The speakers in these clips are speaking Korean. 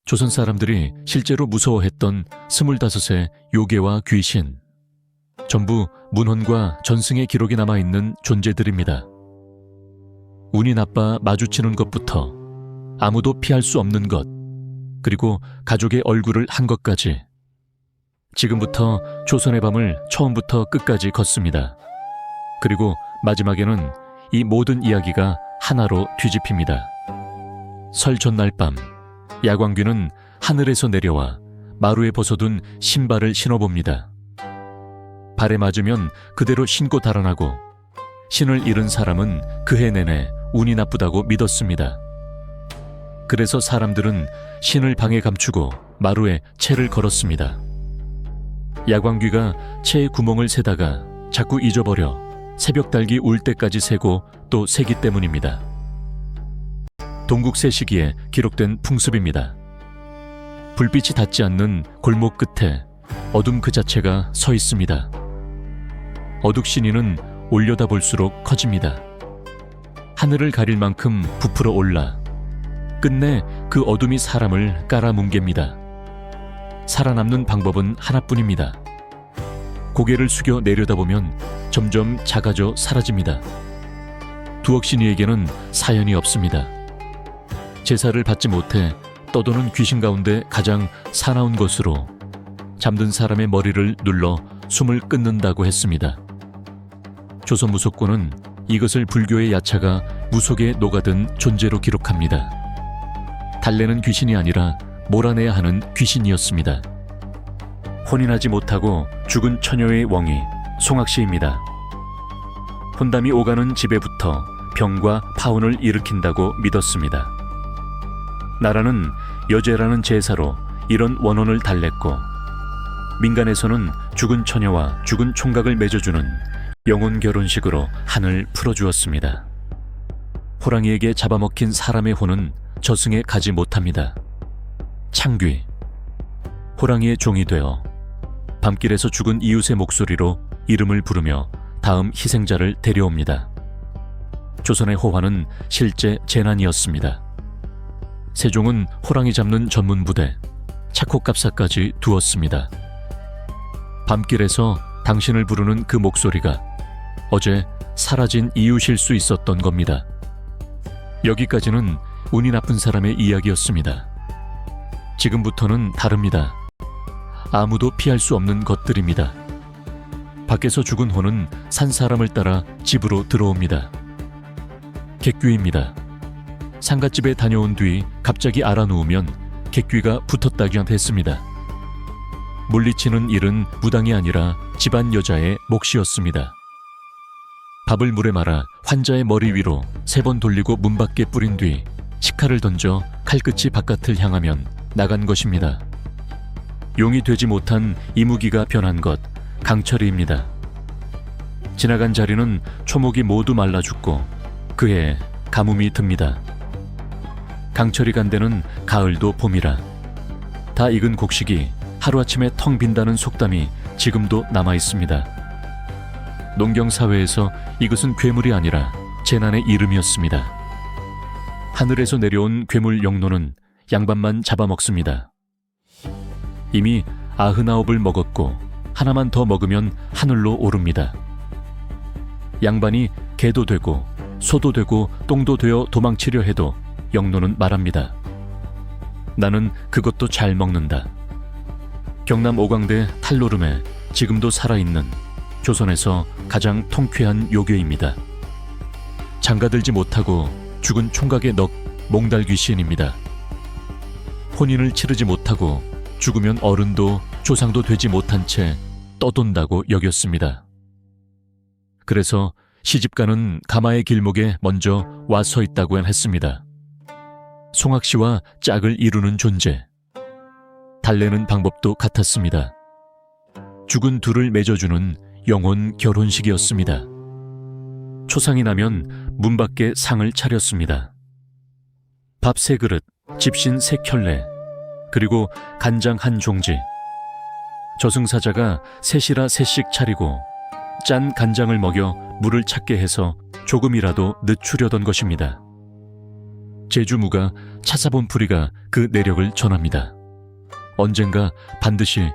조선 사람들이 실제로 무서워했던 25의 요괴와 귀신, 전부 문헌과 전승의 기록이 남아있는 존재들입니다. 운이 나빠 마주치는 것부터 아무도 피할 수 없는 것, 그리고 가족의 얼굴을 한 것까지, 지금부터 조선의 밤을 처음부터 끝까지 걷습니다. 그리고 마지막에는 이 모든 이야기가 하나로 뒤집힙니다. 설 전날 밤, 야광귀는 하늘에서 내려와 마루에 벗어둔 신발을 신어봅니다. 발에 맞으면 그대로 신고 달아나고, 신을 잃은 사람은 그해 내내 운이 나쁘다고 믿었습니다. 그래서 사람들은 신을 방에 감추고 마루에 채를 걸었습니다. 야광귀가 채의 구멍을 세다가 자꾸 잊어버려 새벽 달기 울 때까지 세고 또 세기 때문입니다. 동국세 시기에 기록된 풍습입니다. 불빛이 닿지 않는 골목 끝에 어둠 그 자체가 서 있습니다. 어둑신이는 올려다볼수록 커집니다. 하늘을 가릴 만큼 부풀어 올라 끝내 그 어둠이 사람을 깔아뭉갭니다. 살아남는 방법은 하나뿐입니다. 고개를 숙여 내려다보면 점점 작아져 사라집니다. 두억신이에게는 사연이 없습니다. 제사를 받지 못해 떠도는 귀신 가운데 가장 사나운 것으로 잠든 사람의 머리를 눌러 숨을 끊는다고 했습니다. 조선 무속고는 이것을 불교의 야차가 무속에 녹아든 존재로 기록합니다. 달래는 귀신이 아니라 몰아내야 하는 귀신이었습니다. 혼인하지 못하고 죽은 처녀의 왕이 송악시입니다. 혼담이 오가는 집에 붙어 병과 파혼을 일으킨다고 믿었습니다. 나라는 여제라는 제사로 이런 원혼을 달랬고, 민간에서는 죽은 처녀와 죽은 총각을 맺어주는 영혼 결혼식으로 한을 풀어주었습니다. 호랑이에게 잡아먹힌 사람의 혼은 저승에 가지 못합니다. 창귀, 호랑이의 종이 되어 밤길에서 죽은 이웃의 목소리로 이름을 부르며 다음 희생자를 데려옵니다. 조선의 호화는 실제 재난이었습니다. 세종은 호랑이 잡는 전문 부대, 차코갑사까지 두었습니다. 밤길에서 당신을 부르는 그 목소리가 어제 사라진 이웃일 수 있었던 겁니다. 여기까지는 운이 나쁜 사람의 이야기였습니다. 지금부터는 다릅니다. 아무도 피할 수 없는 것들입니다. 밖에서 죽은 혼은 산 사람을 따라 집으로 들어옵니다. 객귀입니다. 상갓집에 다녀온 뒤 갑자기 알아누우면 객귀가 붙었다기만 했습니다. 물리치는 일은 무당이 아니라 집안 여자의 몫이었습니다. 밥을 물에 말아 환자의 머리 위로 3번 돌리고 문 밖에 뿌린 뒤 식칼을 던져 칼끝이 바깥을 향하면 나간 것입니다. 용이 되지 못한 이무기가 변한 것, 강철이입니다. 지나간 자리는 초목이 모두 말라 죽고 그해 가뭄이 듭니다. 강철이 간 데는 가을도 봄이라. 다 익은 곡식이 하루아침에 텅 빈다는 속담이 지금도 남아있습니다. 농경사회에서 이것은 괴물이 아니라 재난의 이름이었습니다. 하늘에서 내려온 괴물 영노는 양반만 잡아먹습니다. 이미 99을 먹었고 하나만 더 먹으면 하늘로 오릅니다. 양반이 개도 되고 소도 되고 똥도 되어 도망치려 해도 영노는 말합니다. 나는 그것도 잘 먹는다. 경남 오광대 탈노름에 지금도 살아있는 조선에서 가장 통쾌한 요괴입니다. 장가들지 못하고 죽은 총각의 넋 몽달 귀신입니다. 혼인을 치르지 못하고 죽으면 어른도 조상도 되지 못한 채 떠돈다고 여겼습니다. 그래서 시집가는 가마의 길목에 먼저 와 서 있다고 했습니다. 송악시와 짝을 이루는 존재. 달래는 방법도 같았습니다. 죽은 둘을 맺어주는 영혼 결혼식이었습니다. 초상이 나면 문 밖에 상을 차렸습니다. 밥 3그릇, 집신 3켤레, 그리고 간장 1종지. 저승사자가 셋이라 셋씩 차리고 짠 간장을 먹여 물을 찾게 해서 조금이라도 늦추려던 것입니다. 제주무가 차사본 풀이가 그 내력을 전합니다. 언젠가 반드시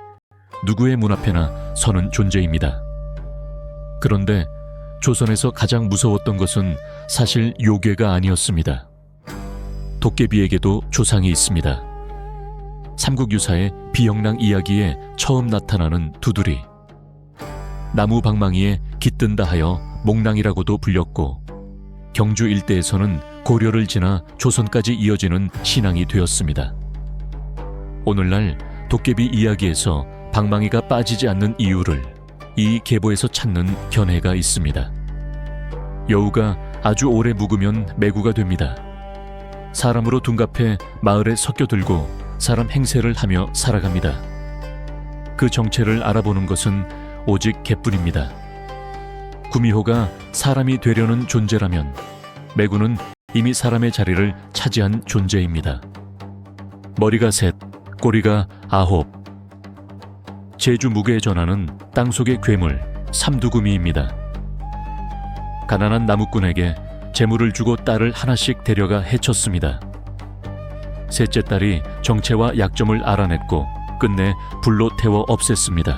누구의 문 앞에나 서는 존재입니다. 그런데 조선에서 가장 무서웠던 것은 사실 요괴가 아니었습니다. 도깨비에게도 조상이 있습니다. 삼국유사의 비영랑 이야기에 처음 나타나는 두드리. 나무 방망이에 깃든다 하여 목랑이라고도 불렸고, 경주 일대에서는 고려를 지나 조선까지 이어지는 신앙이 되었습니다. 오늘날 도깨비 이야기에서 방망이가 빠지지 않는 이유를 이 계보에서 찾는 견해가 있습니다. 여우가 아주 오래 묵으면 매구가 됩니다. 사람으로 둔갑해 마을에 섞여들고 사람 행세를 하며 살아갑니다. 그 정체를 알아보는 것은 오직 개뿐입니다. 구미호가 사람이 되려는 존재라면 매구는 이미 사람의 자리를 차지한 존재입니다. 머리가 셋, 꼬리가 9. 제주 무게에 전하는 땅속의 괴물 삼두구미입니다. 가난한 나무꾼에게 재물을 주고 딸을 하나씩 데려가 해쳤습니다. 셋째 딸이 정체와 약점을 알아냈고 끝내 불로 태워 없앴습니다.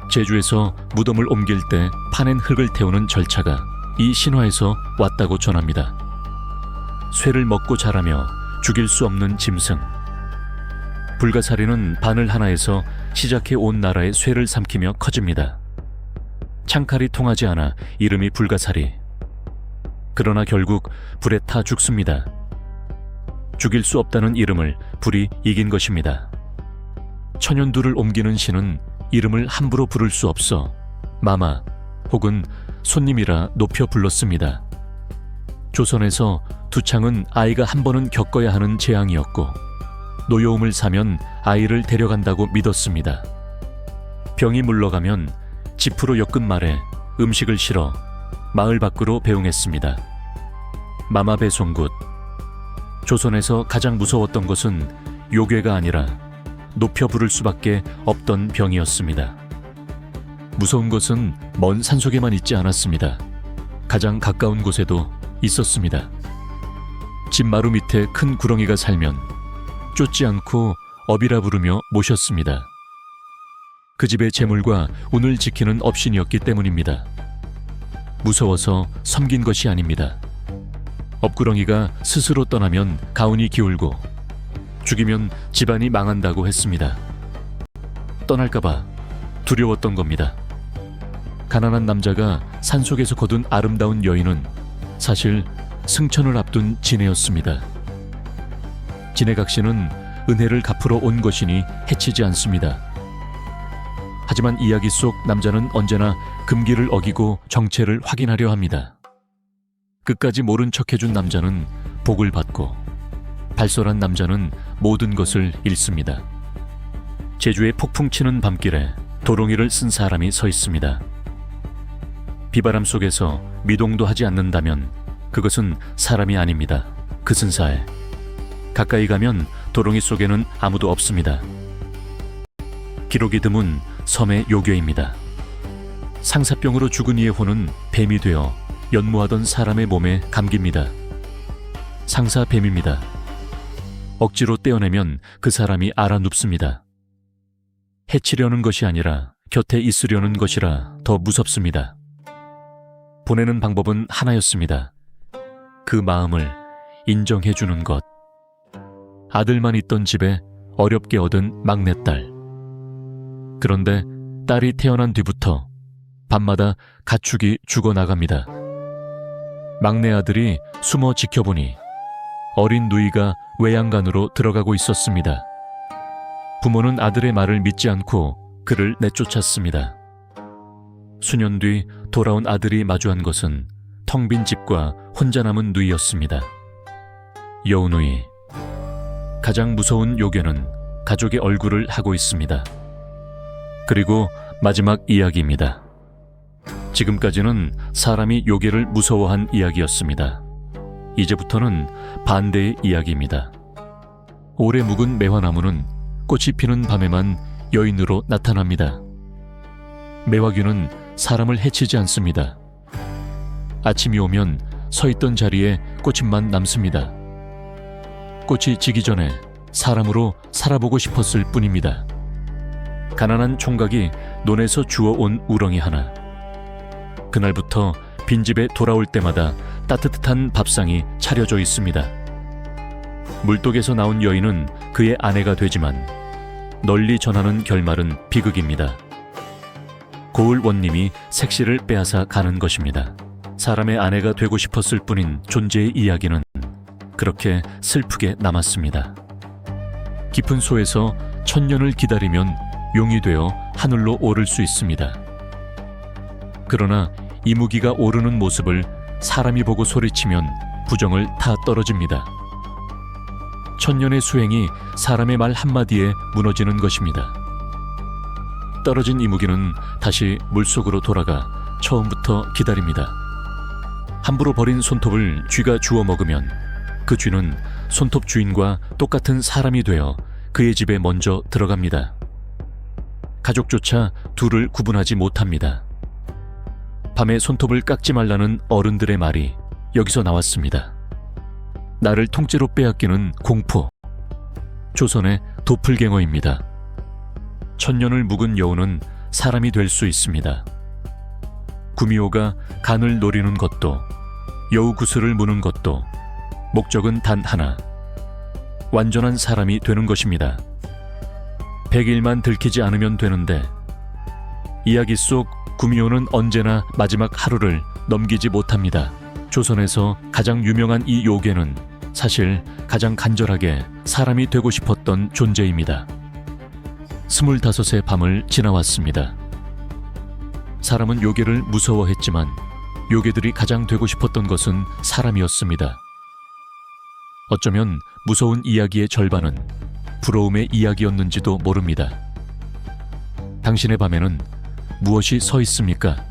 제주에서 무덤을 옮길 때 파낸 흙을 태우는 절차가 이 신화에서 왔다고 전합니다. 쇠를 먹고 자라며 죽일 수 없는 짐승. 불가사리는 바늘 하나에서 시작해 온 나라의 쇠를 삼키며 커집니다. 창칼이 통하지 않아 이름이 불가사리. 그러나 결국 불에 타 죽습니다. 죽일 수 없다는 이름을 불이 이긴 것입니다. 천연두를 옮기는 신은 이름을 함부로 부를 수 없어 마마 혹은 손님이라 높여 불렀습니다. 조선에서 두창은 아이가 한 번은 겪어야 하는 재앙이었고 노여움을 사면 아이를 데려간다고 믿었습니다. 병이 물러가면 지프로 엮은 말에 음식을 실어 마을 밖으로 배웅했습니다. 마마배송굿. 조선에서 가장 무서웠던 것은 요괴가 아니라 높여 부를 수밖에 없던 병이었습니다. 무서운 것은 먼 산속에만 있지 않았습니다. 가장 가까운 곳에도 있었습니다. 집 마루 밑에 큰 구렁이가 살면 쫓지 않고 업이라 부르며 모셨습니다. 그 집의 재물과 운을 지키는 업신이었기 때문입니다. 무서워서 섬긴 것이 아닙니다. 업구렁이가 스스로 떠나면 가훈이 기울고 죽이면 집안이 망한다고 했습니다. 떠날까봐 두려웠던 겁니다. 가난한 남자가 산속에서 거둔 아름다운 여인은 사실 승천을 앞둔 진해였습니다. 진해각시는 은혜를 갚으러 온 것이니 해치지 않습니다. 하지만 이야기 속 남자는 언제나 금기를 어기고 정체를 확인하려 합니다. 끝까지 모른 척해준 남자는 복을 받고 발설한 남자는 모든 것을 잃습니다. 제주의 폭풍 치는 밤길에 도롱이를 쓴 사람이 서 있습니다. 비바람 속에서 미동도 하지 않는다면 그것은 사람이 아닙니다. 그 근사에 가까이 가면 도롱이 속에는 아무도 없습니다. 기록이 드문 섬의 요괴입니다. 상사병으로 죽은 이의 혼은 뱀이 되어 연모하던 사람의 몸에 감깁니다. 상사뱀입니다. 억지로 떼어내면 그 사람이 알아 눕습니다. 해치려는 것이 아니라 곁에 있으려는 것이라 더 무섭습니다. 보내는 방법은 하나였습니다. 그 마음을 인정해주는 것. 아들만 있던 집에 어렵게 얻은 막내딸. 그런데 딸이 태어난 뒤부터 밤마다 가축이 죽어나갑니다. 막내 아들이 숨어 지켜보니 어린 누이가 외양간으로 들어가고 있었습니다. 부모는 아들의 말을 믿지 않고 그를 내쫓았습니다. 수년 뒤 돌아온 아들이 마주한 것은 텅 빈 집과 혼자 남은 누이였습니다. 여우누이. 가장 무서운 요괴는 가족의 얼굴을 하고 있습니다. 그리고 마지막 이야기입니다. 지금까지는 사람이 요괴를 무서워한 이야기였습니다. 이제부터는 반대의 이야기입니다. 오래 묵은 매화나무는 꽃이 피는 밤에만 여인으로 나타납니다. 매화귀는 사람을 해치지 않습니다. 아침이 오면 서 있던 자리에 꽃잎만 남습니다. 꽃이 지기 전에 사람으로 살아보고 싶었을 뿐입니다. 가난한 총각이 논에서 주워온 우렁이 하나. 그날부터 빈집에 돌아올 때마다 따뜻한 밥상이 차려져 있습니다. 물독에서 나온 여인은 그의 아내가 되지만 널리 전하는 결말은 비극입니다. 고을 원님이 색시를 빼앗아 가는 것입니다. 사람의 아내가 되고 싶었을 뿐인 존재의 이야기는 그렇게 슬프게 남았습니다. 깊은 소에서 1000년을 기다리면 용이 되어 하늘로 오를 수 있습니다. 그러나 이무기가 오르는 모습을 사람이 보고 소리치면 부정을 타 떨어집니다. 1000년의 수행이 사람의 말 한마디에 무너지는 것입니다. 떨어진 이무기는 다시 물속으로 돌아가 처음부터 기다립니다. 함부로 버린 손톱을 쥐가 주워 먹으면 그 쥐는 손톱 주인과 똑같은 사람이 되어 그의 집에 먼저 들어갑니다. 가족조차 둘을 구분하지 못합니다. 밤에 손톱을 깎지 말라는 어른들의 말이 여기서 나왔습니다. 나를 통째로 빼앗기는 공포. 조선의 도플갱어입니다. 1000년을 묵은 여우는 사람이 될 수 있습니다. 구미호가 간을 노리는 것도 여우 구슬을 무는 것도 목적은 단 하나, 완전한 사람이 되는 것입니다. 100일만 들키지 않으면 되는데 이야기 속 구미호는 언제나 마지막 하루를 넘기지 못합니다. 조선에서 가장 유명한 이 요괴는 사실 가장 간절하게 사람이 되고 싶었던 존재입니다. 25의 밤을 지나왔습니다. 사람은 요괴를 무서워했지만 요괴들이 가장 되고 싶었던 것은 사람이었습니다. 어쩌면 무서운 이야기의 절반은 부러움의 이야기였는지도 모릅니다. 당신의 밤에는 무엇이 서 있습니까?